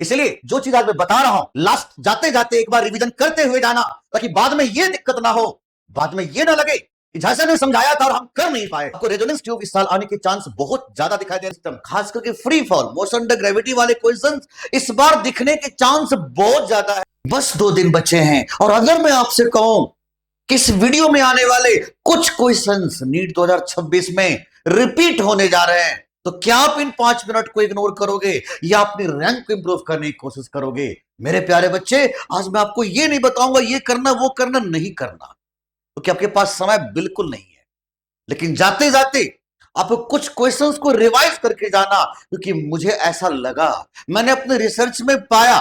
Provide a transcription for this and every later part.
इसलिए जो चीज आज मैं बता रहा हूं लास्ट जाते जाते एक बार रिवीजन करते हुए जाना, ताकि बाद में ये दिक्कत ना हो, बाद में ये ना लगे कि जैसे ने समझाया था और हम कर नहीं पाए। आपको रेजोनेंस ट्यूब इस साल आने के चांस बहुत ज्यादा दिखाई दे रहे हैं, खास करके free fall motion under gravity वाले क्वेश्चंस इस बार दिखने के चांस बहुत ज्यादा है। बस 2 दिन बचे हैं और अगर मैं आपसे कहूं कि इस वीडियो में आने वाले कुछ क्वेश्चंस नीट 2026 में रिपीट होने जा रहे हैं, तो क्या आप इन 5 मिनट को इग्नोर करोगे या अपनी रैंक को इंप्रूव करने की कोशिश करोगे? मेरे प्यारे बच्चे, आज मैं आपको ये नहीं बताऊंगा ये करना वो करना नहीं करना, क्योंकि आपके पास समय बिल्कुल नहीं है। लेकिन जाते जाते आपको कुछ क्वेश्चंस को रिवाइज करके जाना, क्योंकि मुझे ऐसा लगा, मैंने अपने रिसर्च में पाया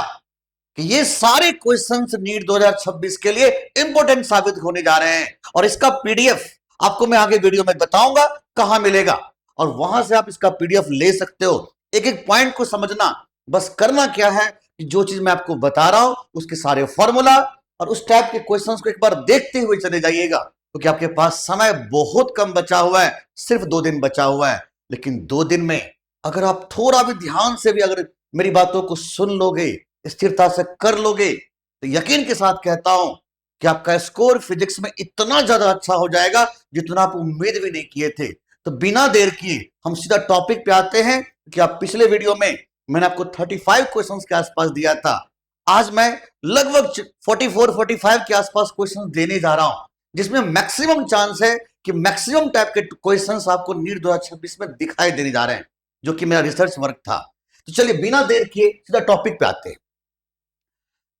कि ये सारे क्वेश्चंस नीट 2026 के लिए इंपॉर्टेंट साबित होने जा रहे हैं। और इसका पीडीएफ आपको मैं आगे वीडियो में बताऊंगा कहां मिलेगा, और वहां से आप इसका पीडीएफ ले सकते हो। एक एक पॉइंट को समझना, बस करना क्या है कि जो चीज मैं आपको बता रहा हूं उसके सारे फॉर्मूला और उस टाइप के क्वेश्चंस को एक बार देखते हुए चले जाइएगा, क्योंकि आपके पास समय बहुत कम बचा हुआ है, सिर्फ 2 दिन बचा हुआ है। लेकिन 2 दिन में अगर आप थोड़ा भी ध्यान से भी अगर मेरी बातों को सुन लोगे, स्थिरता से कर लोगे, तो यकीन के साथ कहता हूं कि आपका स्कोर फिजिक्स में इतना ज्यादा अच्छा हो जाएगा जितना आप उम्मीद भी नहीं किए थे। तो बिना देर किए हम सीधा टॉपिक पे आते हैं कि आप पिछले वीडियो में मैंने आपको 35 क्वेश्चंस के आसपास दिया था, आज मैं लगभग 44-45 के आसपास क्वेश्चंस देने जा रहा हूं, जिसमें मैक्सिमम चांस है कि मैक्सिमम टाइप के क्वेश्चंस आपको नीट 2026 में दिखाई देने जा रहे हैं, जो कि मेरा रिसर्च वर्क था। तो चलिए बिना देर किए सीधा टॉपिक पे आते हैं।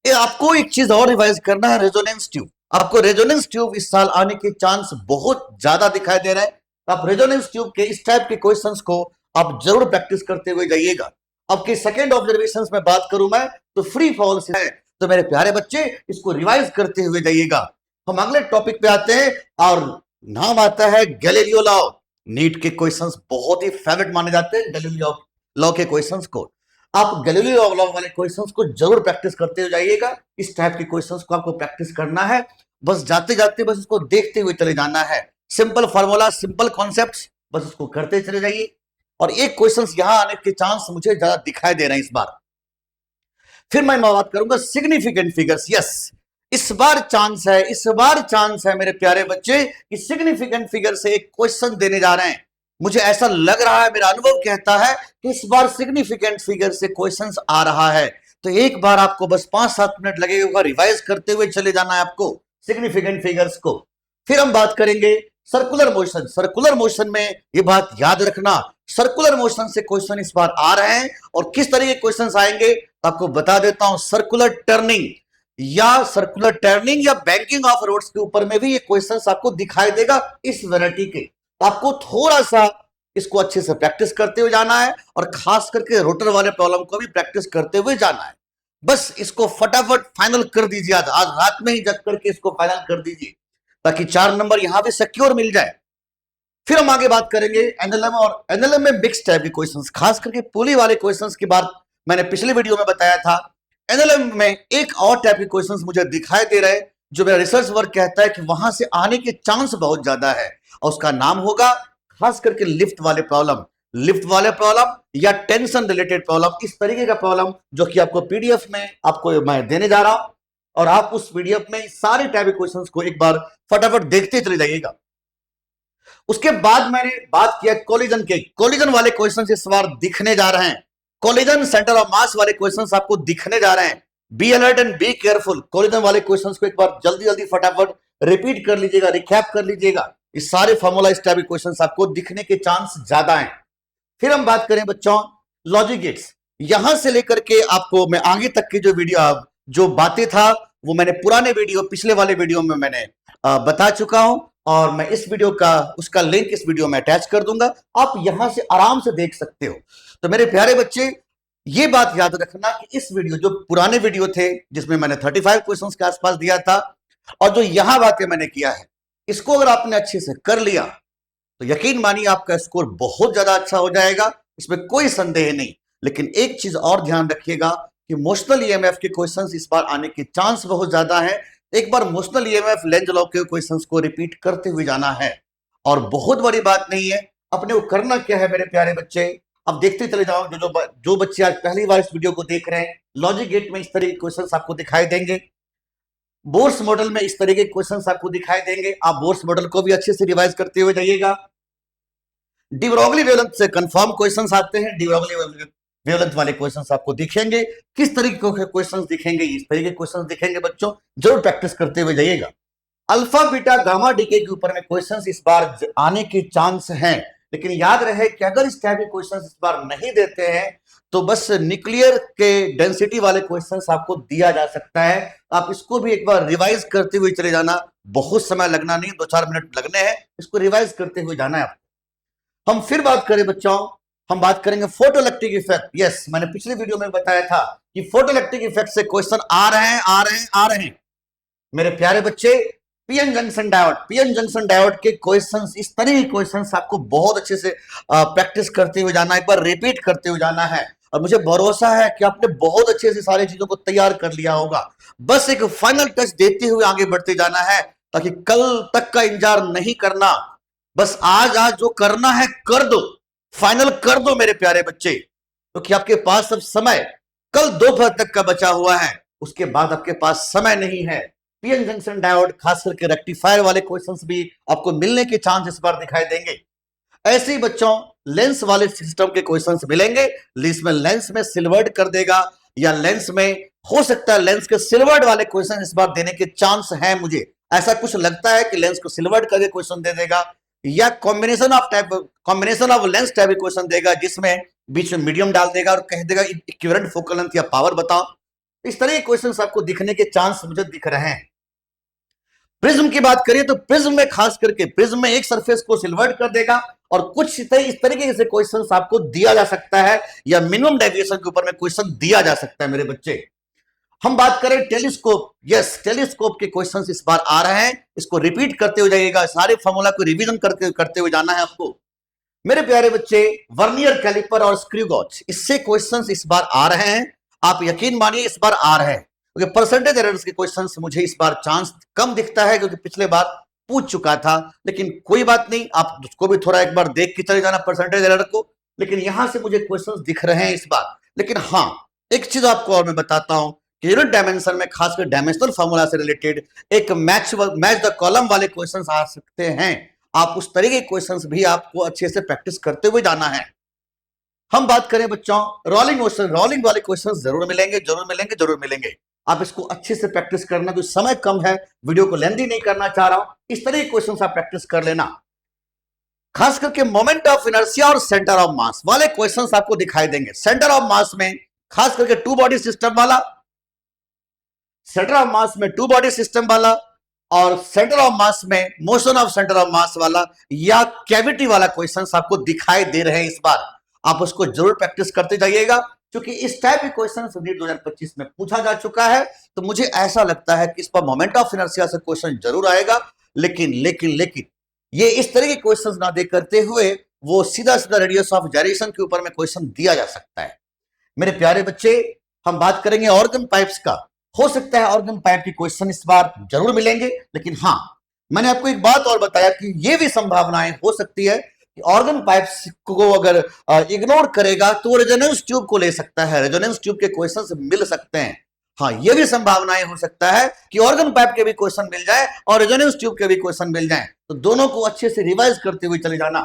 आपको एक चीज और रिवाइज करना है, रेजोनेंस ट्यूब। आपको रेजोनेंस ट्यूब इस साल आने के चांस बहुत ज्यादा दिखाई दे रहे हैं। आप रेजोनेंस ट्यूब के इस टाइप के क्वेश्चंस को आप जरूर प्रैक्टिस करते हुए जाइएगा। अब के सेकंड ऑब्जर्वेशन में बात करूं मैं तो फ्री फॉल से है, तो मेरे प्यारे बच्चे इसको रिवाइज करते हुए जाइएगा। हम अगले टॉपिक पे आते हैं और नाम आता है गैलीलियो लॉ। नीट के क्वेश्चंस बहुत ही फेवरेट माने जाते हैं गैलीलियो लॉ के क्वेश्चंस को। आप गैलीलियो लॉ वाले क्वेश्चंस को जरूर प्रैक्टिस करते हुए जाइएगा। इस टाइप के क्वेश्चंस को आपको प्रैक्टिस करना है, बस जाते जाते बस इसको देखते हुए चले जाना है। सिंपल फार्मूला, सिंपल कॉन्सेप्ट्स, बस उसको करते चले जाइए। और एक क्वेश्चंस यहां आने के चांस मुझे ज्यादा दिखाई दे रहे हैं इस बार। फिर मैं बात करूंगा सिग्निफिकेंट फिगर्स। यस, इस बार चांस है, इस बार चांस है मेरे प्यारे बच्चे कि सिग्निफिकेंट फिगर से एक क्वेश्चन देने जा रहे हैं। मुझे ऐसा लग रहा है, मेरा अनुभव कहता है कि इस बार सिग्निफिकेंट फिगर से क्वेश्चंस आ रहा है। तो एक बार आपको बस 5-7 मिनट लगेगा, रिवाइज करते हुए चले जाना है आपको सिग्निफिकेंट फिगर्स को। फिर हम बात करेंगे सर्कुलर मोशन। सर्कुलर मोशन में ये बात याद रखना, सर्कुलर मोशन से क्वेश्चन इस बार आ रहे हैं और किस तरह के क्वेश्चंस आएंगे आपको बता देता हूं। सर्कुलर टर्निंग या बैंकिंग ऑफ रोड्स के ऊपर में भी ये क्वेश्चंस आपको दिखाई देगा इस वैरायटी के। तो आपको थोड़ा सा इसको अच्छे से प्रैक्टिस करते हुए जाना है और खास करके रोटर वाले प्रॉब्लम को भी प्रैक्टिस करते हुए जाना है। बस इसको फटाफट फाइनल कर दीजिए, आज रात में ही जग करके इसको फाइनल कर दीजिए, ताकि 4 नंबर यहां भी सिक्योर मिल जाए। फिर हम आगे बात करेंगे एनएलएम, और एनएलएम में मिक्स टाइप के क्वेश्चंस, खास करके पुली वाले क्वेश्चंस की बात मैंने पिछले वीडियो में बताया था। एनएलएम में एक और टाइप के क्वेश्चंस मुझे दिखाई दे रहे हैं, जो मेरा रिसर्च वर्क कहता है कि वहां से आने के चांस बहुत ज्यादा है, और उसका नाम होगा खास करके लिफ्ट वाले प्रॉब्लम या टेंशन रिलेटेड प्रॉब्लम। इस तरीके का प्रॉब्लम जो कि आपको पीडीएफ में आपको मैं देने जा रहा हूं, और आप उस पीडीएफ में सारे टाइप के क्वेश्चंस को एक बार फटाफट देखते चले जाइएगा। उसके बाद मैंने बात किया कोलिजन के। कोलिजन वाले क्वेश्चंस इस बार दिखने जा रहे हैं, कोलिजन सेंटर ऑफ मास वाले क्वेश्चंस आपको दिखने जा रहे हैं। Be alert and be careful. Collision वाले क्वेश्चंस को एक बार जल्दी जल्दी फटाफट रिपीट कर लीजिएगा, रिकैप कर लीजिएगा। इस सारे फॉर्मूला इस टाइप के क्वेश्चंस आपको दिखने के चांस ज्यादा हैं। फिर हम बात करें बच्चों लॉजिक गेट्स। यहां से लेकर के आपको मैं आगे तक की जो बातें था वो मैंने पुराने वीडियो, पिछले वाले वीडियो में मैंने बता चुका हूं, और मैं इस वीडियो का उसका लिंक इस वीडियो में अटैच कर दूंगा, आप यहां से आराम से देख सकते हो। तो मेरे प्यारे बच्चे ये बात याद रखना कि इस वीडियो, जो पुराने वीडियो थे जिसमें मैंने 35 क्वेश्चंस के आसपास दिया था, और जो यहां बातें मैंने किया है, इसको अगर आपने अच्छे से कर लिया तो यकीन मानिए आपका स्कोर बहुत ज्यादा अच्छा हो जाएगा, इसमें कोई संदेह नहीं। लेकिन एक चीज और ध्यान रखिएगा कि मोशनल ईएमएफ के क्वेश्चंस इस बार आने के चांस बहुत ज्यादा है। एक बार मोशनल ईएमएफ लेंज लॉ के क्वेश्चंस को रिपीट करते हुए जाना है, और बहुत बड़ी बात नहीं है। अपने को करना क्या है मेरे प्यारे बच्चे, अब देखते चले जाओ। जो बच्चे आज पहली बार इस वीडियो को देख रहे हैं, लॉजिक गेट में इस तरह के क्वेश्चंस आपको दिखाई देंगे, बोर्स मॉडल में इस तरह के क्वेश्चंस आपको दिखाई देंगे। आप बोर्स मॉडल को भी अच्छे से रिवाइज करते हुए जाइएगा। डी ब्रोगली वेवलेंथ से कंफर्म क्वेश्चंस आते हैं, डी ब्रोगली वेवलेंथ वाले क्वेश्चंस आपको दिखेंगे। किस तरीके के क्वेश्चंस दिखेंगे, इस तरीके के क्वेश्चंस दिखेंगे बच्चों, जरूर प्रैक्टिस करते हुए जाइएगा। अल्फा बीटा गामा डीके के ऊपर में क्वेश्चंस इस बार आने के चांस हैं, लेकिन याद रहे कि अगर इस टाइप के क्वेश्चंस इस बार नहीं देते हैं तो बस न्यूक्लियर के डेंसिटी वाले क्वेश्चंस आपको दिया जा सकता है। आप इसको भी एक बार रिवाइज करते हुए चले जाना, बहुत समय लगना नहीं, 2-4 मिनट लगने हैं, इसको रिवाइज करते हुए जाना है आपको। हम फिर बात करें बच्चों, हम बात करेंगे फोटोइलेक्ट्रिक इफेक्ट। यस, मैंने पिछले वीडियो में बताया था कि फोटोइलेक्ट्रिक इफेक्ट से क्वेश्चन आ रहे हैं मेरे प्यारे बच्चे। पीएन जंक्शन डायोड के क्वेश्चंस, इस तरह के क्वेश्चंस आपको बहुत अच्छे से प्रैक्टिस करते हुए जाना है, एक बार रिपीट करते हुए जाना है। और मुझे भरोसा है कि आपने बहुत अच्छे से सारी चीजों को तैयार कर लिया होगा। बस एक फाइनल टच देते हुए आगे बढ़ते जाना है, ताकि कल तक का इंतजार नहीं करना। बस आज जो करना है कर दो, फाइनल कर दो मेरे प्यारे बच्चे, क्योंकि आपके पास अब समय कल दोपहर तक का बचा हुआ है, उसके बाद आपके पास समय नहीं है। पीएन जंक्शन डायोड, खास करके रेक्टिफायर वाले क्वेश्चंस भी आपको मिलने के चांस इस बार दिखाई देंगे। ऐसे ही बच्चों लेंस वाले सिस्टम के क्वेश्चंस मिलेंगे, इसमें लेंस में सिल्वर्ड कर देगा, या लेंस में हो सकता है लेंस के सिल्वर्ड वाले क्वेश्चन इस बार देने के चांस है। मुझे ऐसा कुछ लगता है कि लेंस को सिल्वर्ड करके क्वेश्चन दे देगा, या combination of lens type question देगा, जिसमें बीच में मीडियम डाल देगा और कह देगा इक्विवेलेंट फोकल लेंथ या पावर बताओ। इस तरह के क्वेश्चंस आपको दिखने के चांस मुझे दिख रहे हैं। प्रिज्म की बात करिए तो प्रिज्म में खास करके प्रिज्म में एक सरफेस को सिल्वर्ड कर देगा, और कुछ इस तरीके से क्वेश्चंस आपको दिया जा सकता है, या मिनिमम डेविएशन के ऊपर में क्वेश्चन दिया जा सकता है मेरे बच्चे। हम बात करें टेलीस्कोप, यस, टेलीस्कोप के क्वेश्चंस इस बार आ रहे हैं, इसको रिपीट करते हुए जाइएगा, सारे फॉर्मूला को रिवीजन करते हुए जाना है आपको मेरे प्यारे बच्चे। वर्नियर कैलिपर और स्क्रू गॉज, इससे क्वेश्चंस इस बार आ रहे हैं, आप यकीन मानिए इस बार आ रहे हैं, क्योंकि परसेंटेज एरर्स के क्वेश्चंस मुझे इस बार चांस कम दिखता है, क्योंकि पिछले बार पूछ चुका था। लेकिन कोई बात नहीं, आप उसको भी थोड़ा एक बार देख के चले जाना परसेंटेज एरर को। लेकिन यहां से मुझे क्वेश्चंस दिख रहे हैं इस बार। लेकिन हाँ, एक चीज आपको और मैं बताता हूं कि यूनिट डायमेंशन में खासकर डायमेंशनल फॉर्मूला से रिलेटेड एक मैच द कॉलम वाले क्वेश्चंस आ सकते हैं। आप उस तरीके के क्वेश्चंस भी आपको अच्छे से प्रैक्टिस करते हुए जाना है। हम बात करें बच्चों रोलिंग मोशन, रोलिंग वाले क्वेश्चंस जरूर मिलेंगे। आप इसको अच्छे से प्रैक्टिस करना, तो समय कम है, वीडियो को लेंथी नहीं करना चाह रहा हूं, इस तरह के क्वेश्चंस आप प्रैक्टिस कर लेना। खास करके मोमेंट ऑफ इनर्शिया और सेंटर ऑफ मास वाले क्वेश्चंस आपको दिखाई देंगे। सेंटर ऑफ मास में खास करके टू बॉडी सिस्टम वाला, सेंटर ऑफ मास में टू बॉडी सिस्टम वाला, और सेंटर ऑफ मास में motion of centre of mass वाला या कैविटी वाला क्वेश्चंस आपको दिखाई दे रहे हैं इस बार। आप उसको जरूर प्रैक्टिस करते जाइएगा, क्योंकि इस टाइप के क्वेश्चन नीट 2025 में पूछा जा चुका है। तो मुझे ऐसा लगता है कि इस पर मोमेंट ऑफ इनर्शिया से क्वेश्चन जरूर आएगा, लेकिन ये इस तरह के क्वेश्चन ना दे करते हुए वो सीधा रेडियस ऑफ जाइरेशन के ऊपर में क्वेश्चन दिया जा सकता है। मेरे प्यारे बच्चे, हम बात करेंगे ऑर्गन पाइप्स का। हो सकता है ऑर्गन पाइप के क्वेश्चन इस बार जरूर मिलेंगे, लेकिन हाँ, मैंने आपको एक बात और बताया कि यह भी संभावनाएं हो सकती है कि ऑर्गन पाइप्स को अगर इग्नोर करेगा तो रेजोनेंस ट्यूब को ले सकता है, रेजोनेंस ट्यूब के क्वेश्चंस मिल सकते हैं। हाँ, यह भी संभावनाएं हो सकता है कि ऑर्गन पाइप के भी क्वेश्चन मिल जाए और रेजोनेंस ट्यूब के भी क्वेश्चन मिल जाए। तो दोनों को अच्छे से रिवाइज करते हुए चले जाना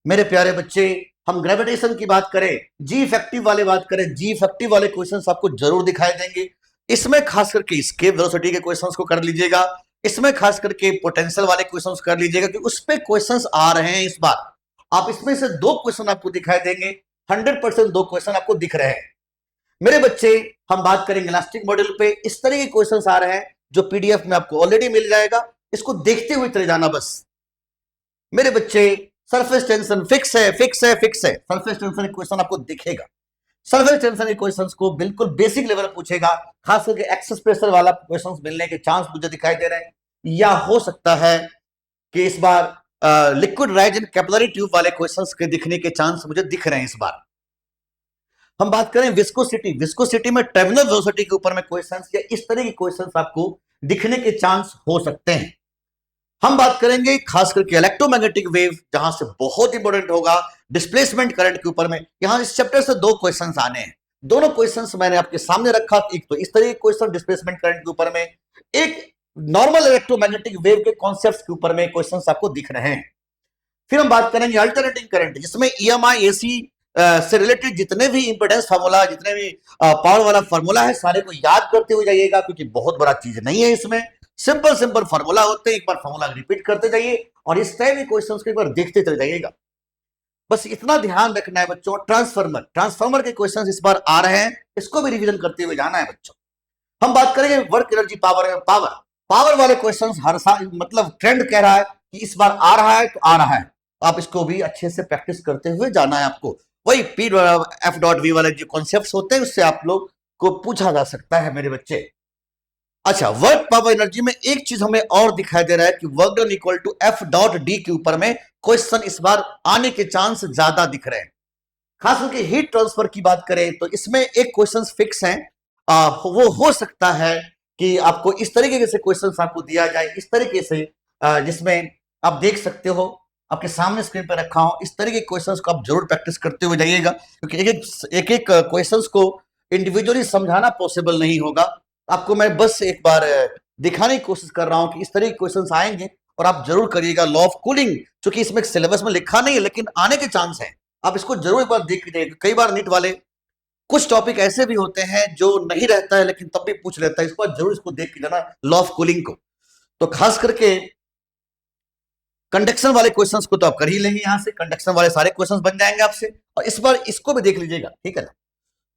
मेरे प्यारे बच्चे। हम ग्रेविटेशन की बात करें, जी इफेक्टिव वाले बात करें, जी इफेक्टिव वाले क्वेश्चंस आपको जरूर दिखाई देंगे। इसमें खास करके एस्केप वेलोसिटी के क्वेश्चंस को कर लीजिएगा, इसमें खास करके पोटेंशियल वाले क्वेश्चंस कर लीजिएगा, कि उस पे क्वेश्चंस आ रहे हैं इस बार। आप इसमें से 2 क्वेश्चन आपको दिखाई देंगे, 100% 2 क्वेश्चन आपको दिख रहे हैं मेरे बच्चे। हम बात करेंगे इलास्टिक मॉडल पे, इस तरह के क्वेश्चंस आ रहे हैं जो पीडीएफ में आपको ऑलरेडी मिल जाएगा, इसको देखते हुए चले जाना बस मेरे बच्चे। सरफेस टेंशन फिक्स है। सरफेस टेंशन क्वेश्चन आपको दिखेगा, सरफेस टेंशन के क्वेश्चंस को बिल्कुल बेसिक लेवल पूछेगा, खास करके एक्सेस प्रेशर वाला क्वेश्चंस मिलने के चांस मुझे दिखाई दे रहे हैं। या हो सकता है कि इस बार liquid rise in capillary tube वाले क्वेश्चंस के दिखने के चांस मुझे दिख रहे हैं इस बार। हम बात करें विस्कोसिटी में टर्मिनल वेलोसिटी के ऊपर में क्वेश्चंस या इस तरह के क्वेश्चंस आपको दिखने के चांस हो सकते हैं। हम बात करेंगे खास करके इलेक्ट्रोमैग्नेटिक वेव, जहां से बहुत इंपॉर्टेंट होगा डिस्प्लेसमेंट करंट के ऊपर में। यहां इस चैप्टर से 2 क्वेश्चंस आने हैं, दोनों क्वेश्चंस मैंने आपके सामने रखा, एक तो इस तरह के क्वेश्चन डिस्प्लेसमेंट करंट के ऊपर में, एक नॉर्मल इलेक्ट्रोमैग्नेटिक वेव के कॉन्सेप्ट्स के ऊपर में क्वेश्चंस आपको दिख रहे हैं। फिर हम बात करेंगे अल्टरनेटिंग करंट, जिसमें ईएमआई एसी से रिलेटेड जितने भी इंपेडेंस फार्मूला, जितने भी पावर वाला फार्मूला है, सारे को याद करते हुए जाइएगा, क्योंकि बहुत बड़ा चीज नहीं है इसमें, सिंपल सिंपल फार्मूला होते हैं। एक बार फार्मूला रिपीट करते जाइए और इस टाइप के क्वेश्चंस को एक बार देखते चले जाइएगा। बस इतना ध्यान रखना है बच्चों, ट्रांसफार्मर के क्वेश्चंस इस बार आ रहे हैं, इसको भी रिवीजन करते हुए जाना है बच्चों। हम बात करेंगे वर्क एनर्जी पावर वाले क्वेश्चंस हर साल, मतलब ट्रेंड कह रहा है कि इस बार आ रहा है तो आ रहा है, आप इसको भी अच्छे से प्रैक्टिस करते हुए जाना है आपको। वही पी एफ डॉट वी वाले जो कॉन्सेप्ट्स होते हैं उससे आप लोग को पूछा जा सकता है मेरे बच्चे। अच्छा, वर्क पावर एनर्जी में एक चीज हमें और दिखाई दे रहा है कि work done equal to F dot D के ऊपर में क्वेश्चन इस बार आने के चांस ज्यादा दिख रहे हैं। खास करके हीट ट्रांसफर की बात करें तो इसमें एक क्वेश्चन फिक्स है, वो हो सकता है कि आपको इस तरीके से क्वेश्चन आपको दिया जाए, इस तरीके से जिसमें आप देख सकते हो, आपके सामने स्क्रीन पर रखा हूं, इस तरीके के क्वेश्चंस को आप जरूर प्रैक्टिस करते हुए जाइएगा, क्योंकि एक एक क्वेश्चंस को इंडिविजुअली समझाना पॉसिबल नहीं होगा। आपको मैं बस एक बार दिखाने की कोशिश कर रहा हूं कि इस तरह के क्वेश्चंस आएंगे और आप जरूर करिएगा। लॉ ऑफ कूलिंग, चूंकि इसमें सिलेबस में लिखा नहीं है लेकिन आने के चांस है, आप इसको जरूर एक बार देख लीजिएगा। कई बार नीट वाले कुछ टॉपिक ऐसे भी होते हैं जो नहीं रहता है लेकिन तब भी पूछ लेता है, इसको जरूर इसको देख के जाना, लॉ ऑफ कूलिंग को। तो खास करके कंडक्शन वाले क्वेश्चंस को तो आप कर ही लेंगे, यहां से कंडक्शन वाले सारे क्वेश्चंस बन जाएंगे आपसे, और इस बार इसको भी देख लीजिएगा, ठीक है ना।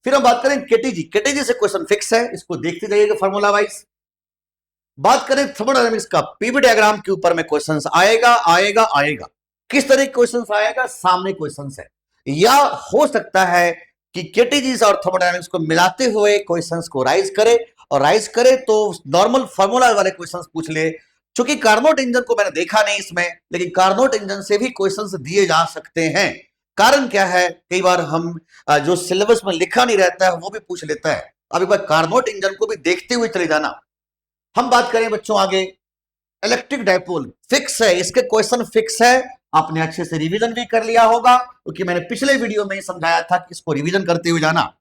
फिर हम बात करें केटीजी से क्वेश्चन फिक्स है, इसको देखते जाइएगा फार्मूला वाइज। बात करें थर्मोडायनामिक्स का, पीवी डायग्राम के ऊपर में क्वेश्चंस आएगा आएगा आएगा। किस तरह के क्वेश्चंस आएगा, सामने क्वेश्चंस है, या हो सकता है कि केटीजी और थर्मोडायनामिक्स को मिलाते हुए क्वेश्चंस को राइज करे, और राइज करे तो नॉर्मल फार्मूला वाले क्वेश्चंस पूछ ले। चूंकि कार्नोट इंजन को मैंने देखा नहीं इसमें, लेकिन कार्नोट इंजन से भी क्वेश्चंस दिए जा सकते हैं। कारण क्या है, कई बार हम जो सिलेबस में लिखा नहीं रहता है वो भी पूछ लेता है। अब एक बार कार्नोट इंजन को भी देखते हुए चले जाना। हम बात करें बच्चों आगे, इलेक्ट्रिक डायपोल फिक्स है, इसके क्वेश्चन फिक्स है, आपने अच्छे से रिवीजन भी कर लिया होगा, क्योंकि मैंने पिछले वीडियो में ही समझाया था कि इसको रिवीजन करते हुए जाना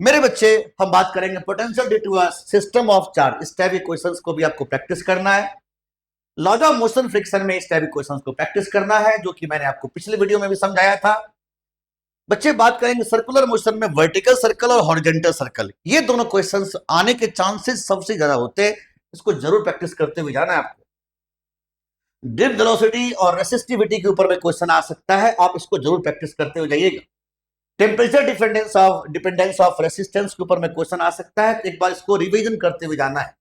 मेरे बच्चे। हम बात करेंगे potential due to a system of charge, इस टाइप के क्वेश्चंस को भी आपको प्रैक्टिस करना है। लॉज ऑफ मोशन फ्रिक्शन में इस टाइप के क्वेश्चंस को प्रैक्टिस करना है, जो कि मैंने आपको पिछले वीडियो में भी समझाया था बच्चे। बात करेंगे सर्कुलर मोशन में वर्टिकल सर्कल और हॉरिजॉन्टल सर्कल, ये दोनों क्वेश्चंस आने के चांसेस सबसे ज्यादा होते हैं, इसको जरूर प्रैक्टिस करते हुए जाना है आपको। ड्रिफ्ट वेलोसिटी और रेसिस्टिविटी के ऊपर में क्वेश्चन आ सकता है, आप इसको जरूर प्रैक्टिस करते हुए जाइएगा। टेम्परेचर डिपेंडेंस ऑफ रेसिस्टेंस के ऊपर में क्वेश्चन आ सकता है, एक बार इसको रिवीजन करते हुए जाना है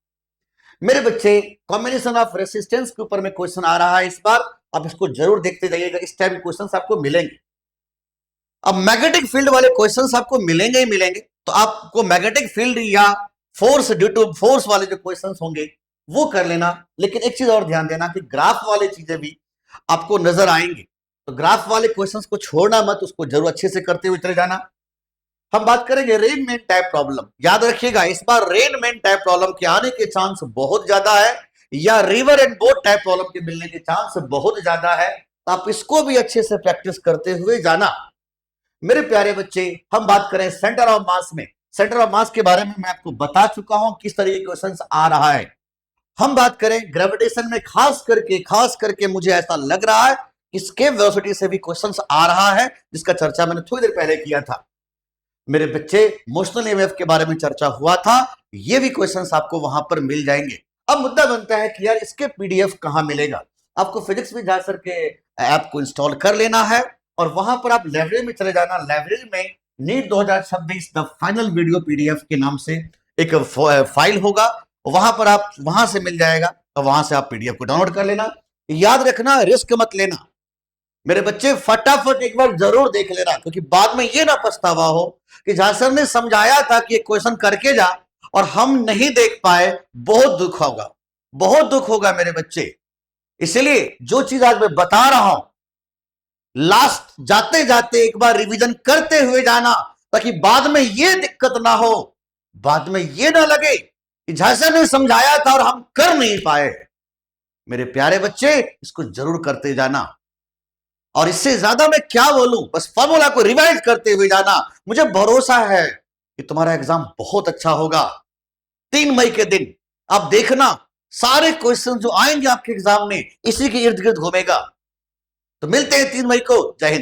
मेरे बच्चे। कॉम्बिनेशन ऑफ रेसिस्टेंस के ऊपर में क्वेश्चन आ रहा है इस बार, आप इसको जरूर देखते जाइएगा, इस टाइप के क्वेश्चन आपको मिलेंगे। अब मैग्नेटिक फील्ड वाले क्वेश्चंस आपको मिलेंगे ही मिलेंगे, तो आपको मैग्नेटिक फील्ड या फोर्स ड्यू टू फोर्स वाले जो क्वेश्चंस होंगे वो कर लेना। लेकिन एक चीज और ध्यान देना कि ग्राफ वाले चीजें भी आपको नजर आएंगे, तो ग्राफ वाले क्वेश्चंस को छोड़ना मत, उसको जरूर अच्छे से करते हुए चले जाना। हम बात करेंगे रेनमैन टाइप प्रॉब्लम, याद रखिएगा इस बार रेनमैन टाइप प्रॉब्लम के आने के चांस बहुत ज्यादा है, या river and boat type problem के मिलने के चांस बहुत ज्यादा है, तो आप इसको भी अच्छे से प्रैक्टिस करते हुए जाना मेरे प्यारे बच्चे। हम बात करें सेंटर ऑफ मास में, सेंटर ऑफ मास के बारे में मैं आपको बता चुका हूं किस तरीके के क्वेश्चंस आ रहा है। हम बात करें ग्रेविटेशन में, खास करके मुझे ऐसा लग रहा है स्केप वेलोसिटी से भी क्वेश्चंस आ रहा है, जिसका चर्चा मैंने थोड़ी देर पहले किया था मेरे बच्चे। मोशनल ईएमएफ के बारे में चर्चा हुआ था, ये भी क्वेश्चंस आपको वहां पर मिल जाएंगे। अब मुद्दा बनता है कि यार इसके पीडीएफ कहां मिलेगा। आपको फिजिक्स विद्यासागर के ऐप को इंस्टॉल कर लेना है और वहां पर आप लाइब्रेरी में चले जाना। लाइब्रेरी में NEET 2026 the final video PDF के नाम से एक फाइल होगा, वहां पर आप वहां से मिल जाएगा, और वहां से आप पीडीएफ को डाउनलोड कर लेना। याद रखना, रिस्क मत लेना मेरे बच्चे, फटाफट एक बार जरूर देख लेना, क्योंकि बाद में ये ना पछतावा हो कि जहां सर ने समझाया था कि ये क्वेश्चन करके जा और हम नहीं देख पाए, बहुत दुख होगा, बहुत दुख होगा मेरे बच्चे। इसलिए जो चीज आज मैं बता रहा हूं, लास्ट जाते जाते एक बार रिवीजन करते हुए जाना, ताकि बाद में ये दिक्कत ना हो, बाद में ये ना लगे कि जैसे ने समझाया था और हम कर नहीं पाए। मेरे प्यारे बच्चे, इसको जरूर करते जाना, और इससे ज्यादा मैं क्या बोलूं, बस फॉर्मूला को रिवाइज करते हुए जाना। मुझे भरोसा है कि तुम्हारा एग्जाम बहुत अच्छा होगा। 3 मई के दिन आप देखना सारे क्वेश्चन जो आएंगे आपके एग्जाम में इसी के इर्द गिर्द घूमेगा। तो मिलते हैं 3 मई को। जय हिंद।